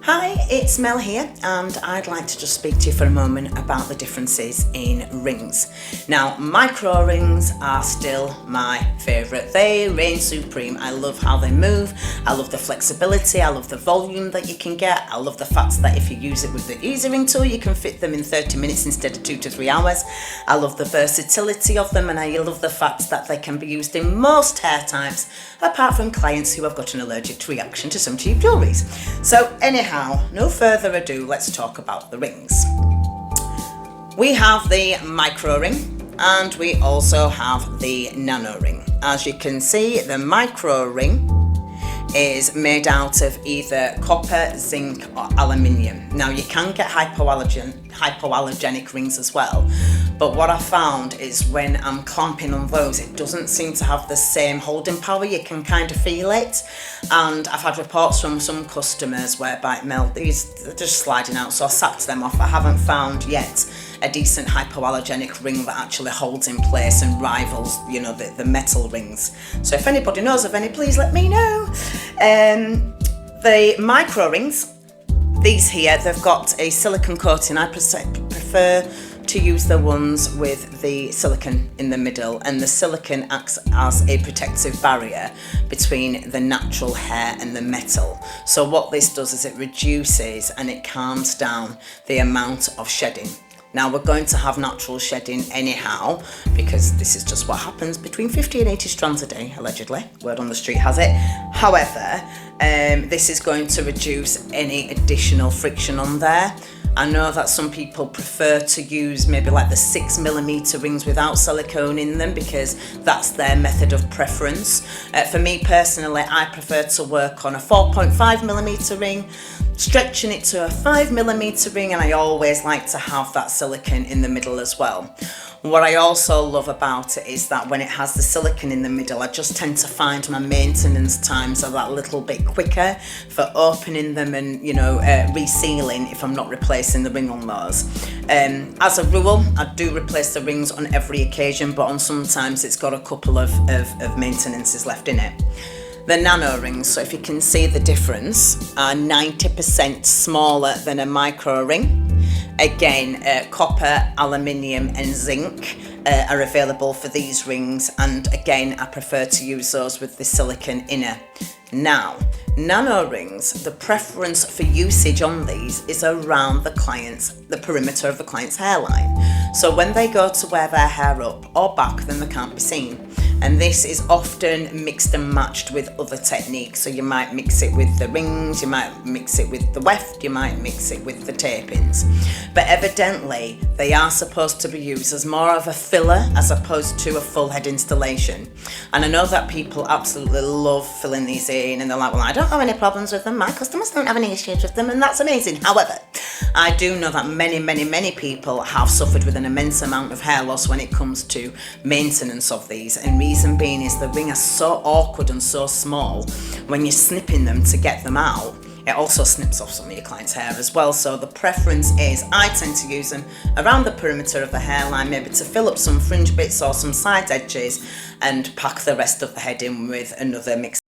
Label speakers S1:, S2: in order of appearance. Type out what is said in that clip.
S1: Hi, it's Mel here, and I'd like to just speak to you for a moment about the differences in rings. Now, micro rings are still my favourite. They reign supreme. I love how they move, I love the flexibility, I love the volume that you can get, I love the fact that if you use it with the EasiRing tool, you can fit them in 30 minutes instead of 2 to 3 hours. I love the versatility of them, and I love the fact that they can be used in most hair types, apart from clients who have got an allergic reaction to some cheap jewelleries. So anyhow, no further ado, let's talk about the rings. We have the micro ring and we also have the nano ring. As you can see, the micro ring is made out of either copper, zinc or aluminium. Now you can get hypoallergenic rings as well, but what I found is when I'm clamping on those, it doesn't seem to have the same holding power. You can kind of feel it, and I've had reports from some customers whereby they're just sliding out, so I sacked them off. I haven't found yet a decent hypoallergenic ring that actually holds in place and rivals, the metal rings. So if anybody knows of any, please let me know. The micro rings, these here, they've got a silicone coating. I prefer to use the ones with the silicone in the middle, and the silicone acts as a protective barrier between the natural hair and the metal. So what this does is it reduces and it calms down the amount of shedding. Now we're going to have natural shedding anyhow, because this is just what happens between 50 and 80 strands a day, allegedly. Word on the street has it. However, this is going to reduce any additional friction on there. I know that some people prefer to use maybe like the 6mm rings without silicone in them because that's their method of preference. For me personally, I prefer to work on a 4.5mm ring, stretching it to a 5mm ring, and I always like to have that silicone in the middle as well. What I also love about it is that when it has the silicone in the middle, I just tend to find my maintenance times are that little bit quicker for opening them and resealing if I'm not replacing the ring on those. As a rule, I do replace the rings on every occasion, but on sometimes it's got a couple of maintenances left in it. The nano rings, so if you can see the difference, are 90% smaller than a micro ring. Again, copper, aluminium and zinc are available for these rings, and again I prefer to use those with the silicone inner. Now, nano rings, the preference for usage on these is around the perimeter of the client's hairline. So when they go to wear their hair up or back, then they can't be seen. And this is often mixed and matched with other techniques. So you might mix it with the rings, you might mix it with the weft, you might mix it with the tapings. But evidently, they are supposed to be used as more of a filler as opposed to a full head installation. And I know that people absolutely love filling these in, and they're like, well, I don't have any problems with them, my customers don't have any issues with them, and that's amazing. However, I do know that many people have suffered with an immense amount of hair loss when it comes to maintenance of these, and reason being is the ring is so awkward and so small. When you're snipping them to get them out, it also snips off some of your client's hair as well. So the preference is I tend to use them around the perimeter of the hairline, maybe to fill up some fringe bits or some side edges, and pack the rest of the head in with another mix